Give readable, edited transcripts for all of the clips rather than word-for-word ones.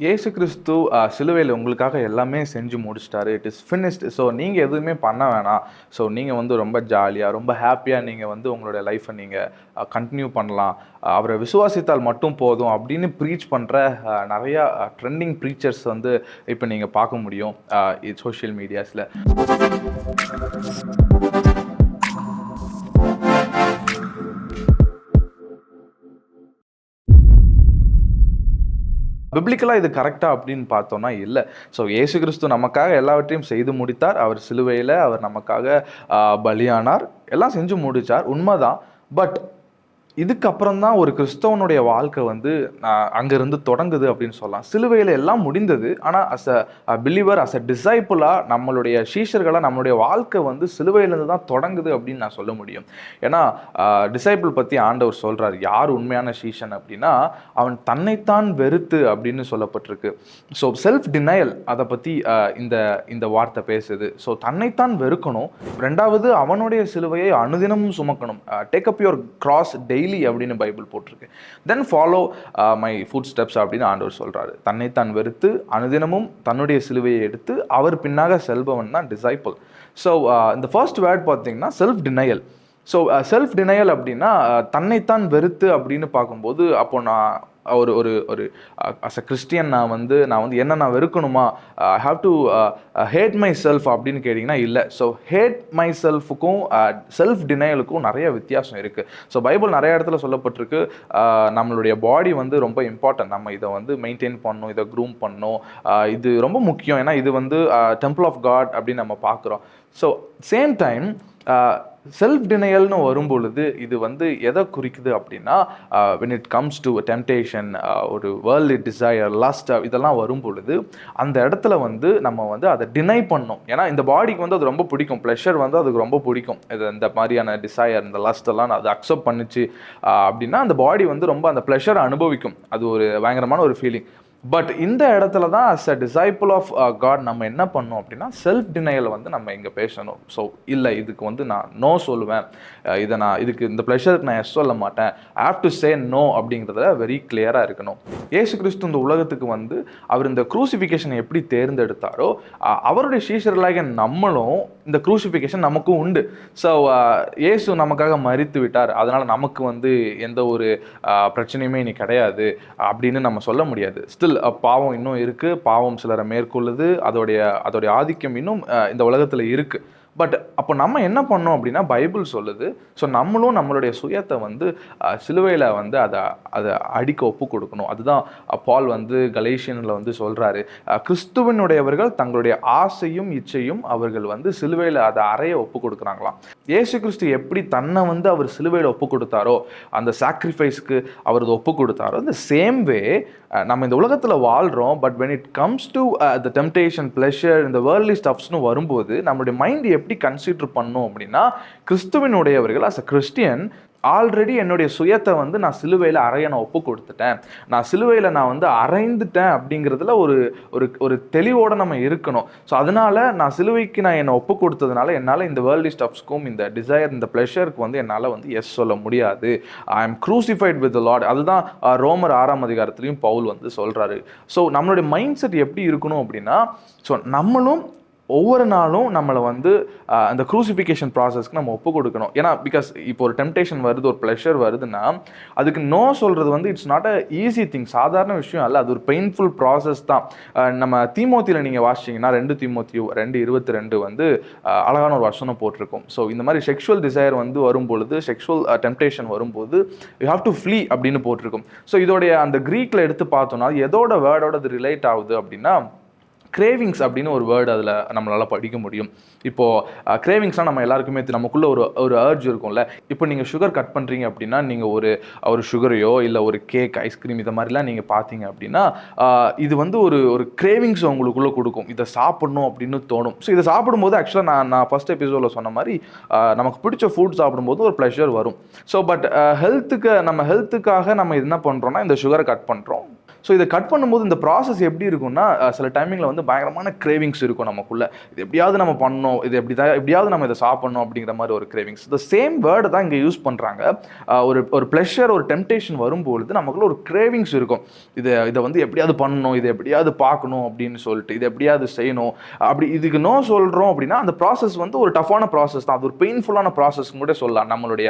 இயேசு கிறிஸ்து சிலுவையில் உங்களுக்காக எல்லாமே செஞ்சு முடிச்சிட்டாரு. It is finished. ஸோ நீங்கள் எதுவுமே பண்ண வேணாம். ஸோ நீங்கள் வந்து ரொம்ப ஜாலியாக ரொம்ப ஹாப்பியாக நீங்கள் வந்து உங்களுடைய லைஃப்பை நீங்கள் கண்டினியூ பண்ணலாம். அவரை விசுவாசித்தால் மட்டும் போதும் அப்படின்னு ப்ரீச் பண்ணுற நிறையா ட்ரெண்டிங் ப்ரீச்சர்ஸ் வந்து இப்போ நீங்கள் பார்க்க முடியும் சோஷியல் மீடியாஸில். பிப்ளிக்கலாக இது கரெக்டா அப்படின்னு பார்த்தோம்னா இல்லை. ஸோ இயேசு கிறிஸ்து நமக்காக எல்லாவற்றையும் செய்து முடித்தார். அவர் சிலுவையில் அவர் நமக்காக பலியானார், எல்லாம் செஞ்சு முடித்தார், உண்மைதான். பட் இதுக்கப்புறம் தான் ஒரு கிறிஸ்தவனுடைய வாழ்க்கை வந்து அங்கேருந்து தொடங்குது அப்படின்னு சொல்லலாம். சிலுவையில் எல்லாம் முடிந்தது. ஆனால் அ பிலீவர், அ டிசைபிளாக நம்மளுடைய சீஷர்களாக நம்மளுடைய வாழ்க்கை வந்து சிலுவையிலேருந்து தான் தொடங்குது அப்படின்னு நான் சொல்ல முடியும். ஏன்னா டிசைபிள் பற்றி ஆண்டவர் சொல்கிறார், யார் உண்மையான சீஷன் அப்படின்னா அவன் தன்னைத்தான் வெறுத்து அப்படின்னு சொல்லப்பட்டிருக்கு. ஸோ செல்ஃப் டினையல், அதை பற்றி இந்த இந்த வார்த்தை பேசுது. ஸோ தன்னைத்தான் வெறுக்கணும். ரெண்டாவது அவனுடைய சிலுவையை அனுதினமும் சுமக்கணும். Take up your cross daily அப்படின்னு பைபிள் போட்டிருக்கு. Then follow my footsteps அப்படின்னு ஆண்டவர் சொல்றாரு. தன்னைத்தான் வெறுத்து அனுதினமும் தன்னுடைய சிலுவையை எடுத்து அவர் பின்னாக செல்பவன் தான் டிசைபிள். ஸோ இந்த ஃபர்ஸ்ட் வேர்ட் பார்த்தீங்கன்னா self denial. So self denial அப்படின்னா தன்னைத்தான் வெறுத்து அப்படின்னு பார்க்கும்போது, அப்போ நான் ஒரு ஒரு ஒரு அஸ் அ கிறிஸ்டியன் நான் வந்து என்ன நான் வெறுக்கணுமா, I have to hate myself அப்படின்னு கேட்டிங்கன்னா இல்லை. ஸோ ஹேட் மை செல்ஃபுக்கும் செல்ஃப் டினையலுக்கும் நிறைய வித்தியாசம் இருக்குது. ஸோ பைபிள் நிறைய இடத்துல சொல்லப்பட்டிருக்கு, நம்மளுடைய பாடி வந்து ரொம்ப இம்பார்ட்டன்ட், நம்ம இதை வந்து மெயின்டைன் பண்ணணும், இதை க்ரூம் பண்ணணும், இது ரொம்ப முக்கியம். ஏன்னா இது வந்து டெம்பிள் ஆஃப் காட் அப்படின்னு நம்ம பார்க்குறோம். ஸோ சேம் டைம் செல்ஃப் டினையல்னு வரும்பொழுது இது வந்து எதை குறிக்குது அப்படின்னா, when it comes to temptation, ஒரு வேர்ல்டு டிசையர், லஸ்ட், இதெல்லாம் வரும்பொழுது அந்த இடத்துல வந்து நம்ம வந்து அதை டினை பண்ணணும். ஏன்னா இந்த பாடிக்கு வந்து அது ரொம்ப பிடிக்கும், ப்ளஷர் வந்து அதுக்கு ரொம்ப பிடிக்கும். இது இந்த மாதிரியான டிசையர், இந்த லஸ்ட் எல்லாம் அது அக்செப்ட் பண்ணிச்சு அப்படின்னா அந்த பாடி வந்து ரொம்ப அந்த ப்ளஷரை அனுபவிக்கும். அது ஒரு பயங்கரமான ஒரு ஃபீலிங். பட் இந்த இடத்துல தான் as a disciple of God நம்ம என்ன பண்ணோம் அப்படின்னா செல்ஃப் டினையல் வந்து நம்ம இங்கே பேசணும். ஸோ இல்லை, இதுக்கு வந்து நான் நோ சொல்லுவேன், இதுக்கு இந்த ப்ளஷருக்கு நான் எஸ் சொல்ல மாட்டேன், I have to say no அப்படிங்கிறத வெரி கிளியராக இருக்கணும். இயேசு கிறிஸ்து இந்த உலகத்துக்கு வந்து அவர் இந்த க்ரூசிஃபிகேஷனை எப்படி தேர்ந்தெடுத்தாரோ அவருடைய சீஷர்களாக நம்மளும் இந்த க்ரூசிஃபிகேஷன் நமக்கும் உண்டு. ஸோ இயேசு நமக்காக மரித்து விட்டார், அதனால் நமக்கு வந்து எந்த ஒரு பிரச்சனையுமே இனி கிடையாது அப்படின்னு நம்ம சொல்ல முடியாது. ஸ்டில் பாவம் இன்னும் இருக்குது, பாவம் சிலரை மேற்கொள்ளுது, அதோடைய ஆதிக்கம் இன்னும் இந்த உலகத்தில் இருக்குது. பட் அப்போ நம்ம என்ன பண்ணோம் அப்படின்னா பைபிள் சொல்லுது, ஸோ நம்மளும் நம்மளுடைய சுயத்தை வந்து சிலுவையில் வந்து அதை அடிக்க ஒப்பு கொடுக்கணும். அதுதான் பால் வந்து கலேஷியனில் வந்து சொல்கிறாரு, கிறிஸ்துவனுடையவர்கள் தங்களுடைய ஆசையும் இச்சையும் அவர்கள் வந்து சிலுவையில் அதை அறைய ஒப்பு கொடுக்குறாங்களாம். இயேசு கிறிஸ்து எப்படி தன்னை வந்து அவர் சிலுவையில் ஒப்பு கொடுத்தாரோ, அந்த சாக்ரிஃபைஸ்க்கு அவர் அதை ஒப்பு கொடுத்தாரோ, இந்த சேம் வே நம்ம இந்த உலகத்தில் வாழ்கிறோம். But when it comes to the temptation, pleasure, இந்த வேர்ல்ட்லி ஸ்டப்ஸ்னு வரும்போது நம்மளுடைய மைண்ட் எப்படி கன்சிடர் பண்ணும் அப்படின்னா, கிறிஸ்துவனுடையவர்கள் அஸ் அ கிறிஸ்டியன் ஆல்ரெடி என்னுடைய சுயத்தை வந்து நான் சிலுவையில் அறைய நான் ஒப்பு கொடுத்துட்டேன், நான் சிலுவையில் நான் வந்து அறைந்துட்டேன் அப்படிங்கிறதுல ஒரு தெளிவோடு நம்ம இருக்கணும். ஸோ அதனால நான் சிலுவைக்கு நான் என்னை ஒப்பு கொடுத்ததுனால என்னால் இந்த வேர்ல்டி ஸ்டப்ஸ்க்கும் இந்த டிசையர், இந்த ப்ளஷருக்கு வந்து என்னால் வந்து எஸ் சொல்ல முடியாது. I am crucified with the Lord. அதுதான் ரோமர் 6ஆம் அதிகாரத்திலையும் பவுல் வந்து சொல்கிறாரு. ஸோ நம்மளுடைய மைண்ட் செட் எப்படி இருக்கணும் அப்படின்னா, ஸோ நம்மளும் ஒவ்வொரு நாளும் நம்மளை வந்து அந்த க்ரூசிஃபிகேஷன் ப்ராசஸ்க்கு நம்ம ஒப்பு கொடுக்கணும். ஏன்னா பிகாஸ் இப்போ ஒரு டெம்டேஷன் வருது, ஒரு ப்ளஷர் வருதுன்னா அதுக்கு நோ சொல்கிறது வந்து it's not a easy thing, சாதாரண விஷயம் அல்ல, அது ஒரு பெயின்ஃபுல் ப்ராசஸ் தான். நம்ம தீமோத்தியில் நீங்கள் வாசிச்சிங்கன்னா 2 தீமோத்தி 2:22 வந்து அழகான ஒரு வசனம் போட்டிருக்கும். ஸோ இந்த மாதிரி செக்ஷுவல் டிசைர் வந்து வரும்பொழுது, செக்ஷுவல் டெம்டேஷன் வரும்போது யூ ஹாவ் டு ஃப்ளீ அப்படின்னு போட்டிருக்கும். ஸோ இதோடைய அந்த க்ரீக்கில் எடுத்து பார்த்தோன்னா எதோட வேர்டோட அது ரிலேட் ஆகுது அப்படின்னா கிரேவிங்ஸ் அப்படின்னு ஒரு வேர்டு அதில் நம்மளால் படிக்க முடியும். இப்போது கிரேவிங்ஸ்னால் நம்ம எல்லாருக்குமே நமக்குள்ளே ஒரு அர்ஜ் இருக்கும்ல. இப்போ நீங்கள் சுகர் கட் பண்ணுறீங்க அப்படின்னா நீங்கள் ஒரு சுகரையோ இல்லை ஒரு கேக், ஐஸ்கிரீம் இதை மாதிரிலாம் நீங்கள் பார்த்தீங்க அப்படின்னா இது வந்து ஒரு கிரேவிங்ஸ் உங்களுக்குள்ளே கொடுக்கும், இதை சாப்பிடணும் அப்படின்னு தோணும். ஸோ இதை சாப்பிடும்போது ஆக்சுவலாக நான் ஃபர்ஸ்ட் எபிசோடில் சொன்ன மாதிரி நமக்கு பிடிச்ச ஃபுட் சாப்பிடும்போது ஒரு ப்ளஷர் வரும். ஸோ பட் நம்ம ஹெல்த்துக்காக நம்ம என்ன பண்ணுறோம்னா இந்த சுகரை கட் பண்ணுறோம். ஸோ இதை கட் பண்ணும்போது இந்த ப்ராசஸ் எப்படி இருக்கும்னா சில டைமிங்கில் வந்து பயங்கரமான கிரேவிங்ஸ் இருக்கும் நமக்குள்ள. இது எப்படியாவது நம்ம பண்ணணும், இது எப்படியாவது நம்ம இதை சாப்பிடணும் அப்படிங்கிற மாதிரி ஒரு கிரேவிங்ஸ். இந்த சேம் வேர்டு தான் இங்கே யூஸ் பண்ணுறாங்க. ஒரு ப்ளஷர், ஒரு டெம்டேஷன் வரும்பொழுது நமக்குள்ள ஒரு கிரேவிங்ஸ் இருக்கும். இதை வந்து எப்படியாவது பண்ணணும், இதை எப்படியாவது பார்க்கணும் அப்படின்னு சொல்லிட்டு, இதை எப்படியாவது செய்யணும். அப்படி இதுக்கு நோ சொல்கிறோம் அப்படின்னா அந்த ப்ராசஸ் வந்து ஒரு டஃப்பான ப்ராசஸ் தான். அது ஒரு பெயின்ஃபுல்லான ப்ராசஸ் கூட சொல்லலாம். நம்மளுடைய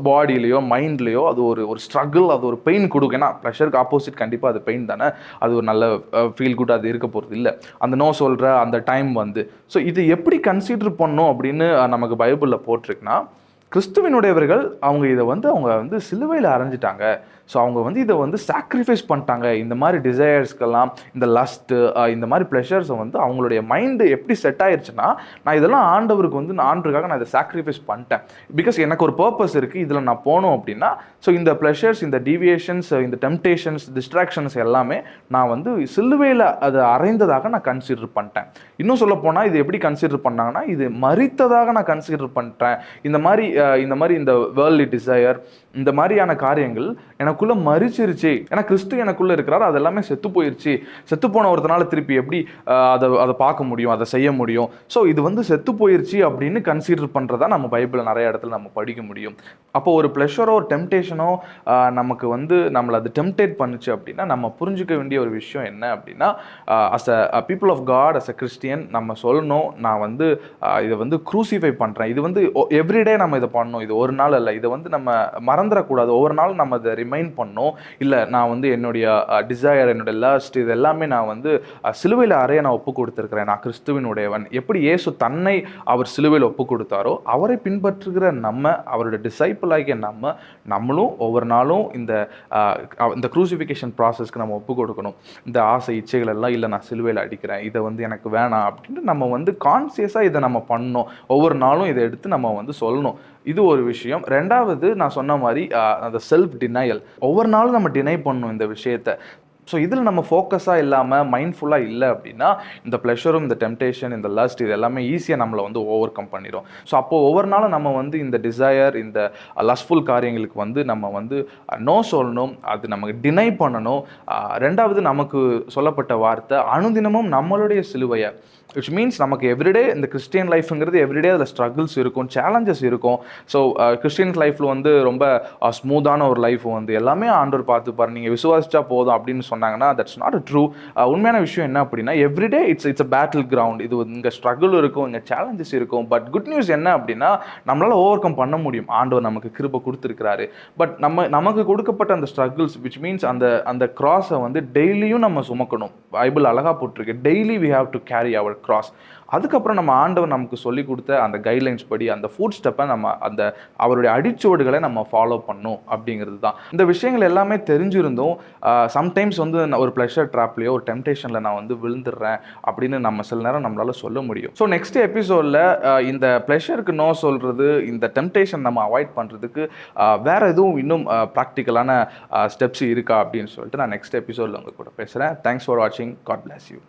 பாடியிலையோ மைண்ட்லையோ அது ஒரு ஸ்ட்ரகிள், அது ஒரு பெயின் கொடுக்கும். ஏன்னா ப்ரெஷருக்கு ஆப்போசிட் கண்டிப்பாக அது பெயின் தானே. அது ஒரு நல்ல ஃபீல் குட் அது இருக்க போகிறது இல்லை. அந்த நோ சொல்கிற அந்த டைம் வந்து ஸோ இது எப்படி கன்சிடர் பண்ணணும் அப்படின்னு நமக்கு பைபிளில் போட்டிருக்குன்னா, கிறிஸ்துவினுடையவர்கள் அவங்க வந்து சிலுவையில் அரைஞ்சிட்டாங்க. ஸோ அவங்க வந்து இதை வந்து சாக்ரிஃபைஸ் பண்ணிட்டாங்க. இந்த மாதிரி டிசையர்ஸ்க்கெல்லாம், இந்த லஸ்ட்டு, இந்த மாதிரி ப்ளஷர்ஸை வந்து அவங்களுடைய மைண்டு எப்படி செட் ஆயிடுச்சுன்னா, நான் இதெல்லாம் ஆண்டவருக்காக நான் இதை சாக்ரிஃபைஸ் பண்ணிட்டேன். பிகாஸ் எனக்கு ஒரு பர்பஸ் இருக்குது, இதில் நான் போகணும் அப்படின்னா. ஸோ இந்த ப்ளஷர்ஸ், இந்த டீவியேஷன்ஸ், இந்த டெம்டேஷன்ஸ், டிஸ்ட்ராக்ஷன்ஸ் எல்லாமே நான் வந்து சிலுவையில் அதை அறைந்ததாக நான் கன்சிடர் பண்ணிட்டேன். இன்னும் சொல்ல போனால் இது எப்படி கன்சிடர் பண்ணாங்கன்னா, இது மரித்ததாக நான் கன்சிடர் பண்ணிட்டேன். இந்த மாதிரி இந்த வேர்ல்ட்லி டிசையர், இந்த மாதிரியான காரியங்கள் எனக்குள்ள மறிச்சிருச்சு. ஏன்னா கிறிஸ்து எனக்குள்ள இருக்கிறார், அது எல்லாமே செத்து போயிருச்சு. செத்து போன ஒருத்தனால திருப்பி எப்படி அதை பார்க்க முடியும், அதை செய்ய முடியும்? ஸோ இது வந்து செத்து போயிருச்சு அப்படின்னு கன்சிடர் பண்ணுறதா நம்ம பைபிளில் நிறைய இடத்துல நம்ம படிக்க முடியும். அப்போ ஒரு ப்ளஷரோ ஒரு டெம்டேஷனோ நமக்கு வந்து நம்மளை அது டெம்டேட் பண்ணுச்சு அப்படின்னா, நம்ம புரிஞ்சுக்க வேண்டிய ஒரு விஷயம் என்ன அப்படின்னா, as a people of God, as a Christian நம்ம சொல்லணும், நான் வந்து இதை வந்து க்ரூசிஃபை பண்ணுறேன். இது வந்து எவ்ரிடே நம்ம இதை பண்ணணும். இது ஒரு நாள் அல்ல. இதை வந்து நம்ம மறந்துடக்கூடாது. ஒவ்வொரு நாள் நம்ம அதை ரிமைண்ட் பண்ணணும். இல்லை, நான் வந்து என்னுடைய டிசையர், என்னுடைய லஸ்ட், இது எல்லாமே நான் வந்து சிலுவையில் அறைய நான் ஒப்பு கொடுத்துருக்கிறேன். நான் கிறிஸ்துவினுடையவன். எப்படி இயேசு தன்னை அவர் சிலுவையில் ஒப்பு கொடுத்தாரோ, அவரை பின்பற்றுகிற நம்ம, அவருடைய டிசைபிள் ஆகிய நம்மளும் ஒவ்வொரு நாளும் இந்த க்ரூசிஃபிகேஷன் ப்ராசஸ்க்கு நம்ம ஒப்பு கொடுக்கணும். இந்த ஆசை இச்சைகள் எல்லாம் இல்லை, நான் சிலுவையில் அடிக்கிறேன், இதை வந்து எனக்கு வேணாம் அப்படின்ட்டு நம்ம வந்து கான்சியஸாக இதை நம்ம பண்ணணும். ஒவ்வொரு நாளும் இதை எடுத்து நம்ம வந்து சொல்லணும். இது ஒரு விஷயம். ரெண்டாவது, நான் சொன்ன மாதிரி அந்த செல்ஃப் டினையல். ஒவ்வொரு நாளும் நம்ம டினை பண்ணணும் இந்த விஷயத்தை. ஸோ இதில் நம்ம ஃபோக்கஸாக இல்லாமல் மைண்ட்ஃபுல்லாக இல்லை அப்படின்னா, இந்த ப்ளஷரும், இந்த டெம்டேஷன், இந்த லஸ்ட், இது எல்லாமே ஈஸியாக நம்மளை வந்து ஓவர் கம் பண்ணிடும். ஸோ அப்போது ஒவ்வொரு நாளும் நம்ம வந்து இந்த டிசையர், இந்த லஸ்ட்ஃபுல் காரியங்களுக்கு வந்து நம்ம வந்து நோ சொல்லணும். அது நமக்கு டினை பண்ணணும். ரெண்டாவது, நமக்கு சொல்லப்பட்ட வார்த்தை அனுதினமும் நம்மளுடைய சிலுவையை, விச் மீன்ஸ் நமக்கு எவ்ரிடே இந்த கிறிஸ்டியன் லைஃப்ங்கிறது எவ்ரிடே அதில் ஸ்ட்ரகிள்ஸ் இருக்கும், சேலஞ்சஸ் இருக்கும். ஸோ கிறிஸ்டியன் லைஃப்பில் வந்து ரொம்ப ஸ்மூத்தான ஒரு லைஃப் வந்து எல்லாமே ஆண்டவர் பார்த்துப்பார், நீங்கள் விசுவாசிச்சா போதும் அப்படின்னு சொன்னாங்கன்னா தட்ஸ் நாட் ட்ரூ. உண்மையான விஷயம் என்ன அப்படின்னா, everyday it's a battle ground. இது இங்கே ஸ்ட்ரகிள் இருக்கும், இங்கே சேலஞ்சஸ் இருக்கும். பட் குட் நியூஸ் என்ன அப்படின்னா, நம்மளால் ஓவர் கம் பண்ண முடியும். ஆண்டவர் நமக்கு கிருபை கொடுத்துருக்கிறாரு. பட் நமக்கு கொடுக்கப்பட்ட அந்த ஸ்ட்ரகிள்ஸ், விச் மீன்ஸ் அந்த கிராஸை வந்து டெய்லியும் நம்ம சுமக்கணும். பைபிள் அழகாக போட்டிருக்கு, daily we have to carry our cross. அதுக்கப்புறம் நம்ம ஆண்டவர் நமக்கு சொல்லி கொடுத்த அந்த கைட்லைன்ஸ் படி, அந்த ஃபுட் ஸ்டெப்பை நம்ம அவருடைய அடிச்சுவடுகளை நம்ம ஃபாலோ பண்ணணும் அப்படிங்கிறது தான். இந்த விஷயங்கள் எல்லாமே தெரிஞ்சிருந்தும் சம்டைம்ஸ் வந்து ஒரு ப்ளஷர் ட்ராப்லையோ ஒரு டெம்டேஷனில் நான் வந்து விழுந்துடுறேன் அப்படின்னு நம்ம சில நேரம் நம்மளால் சொல்ல முடியும். ஸோ நெக்ஸ்ட் எபிசோடில் இந்த ப்ளஷருக்கு நோ சொல்கிறது, இந்த டெம்டேஷன் நம்ம அவாய்ட் பண்ணுறதுக்கு வேறு எதுவும் இன்னும் ப்ராக்டிக்கலான ஸ்டெப்ஸ் இருக்கா அப்படின்னு சொல்லிட்டு நான் நெக்ஸ்ட் எபிசோடில் உங்கள் கூட பேசுகிறேன். தேங்க்ஸ் ஃபார் வாட்சிங். God bless you.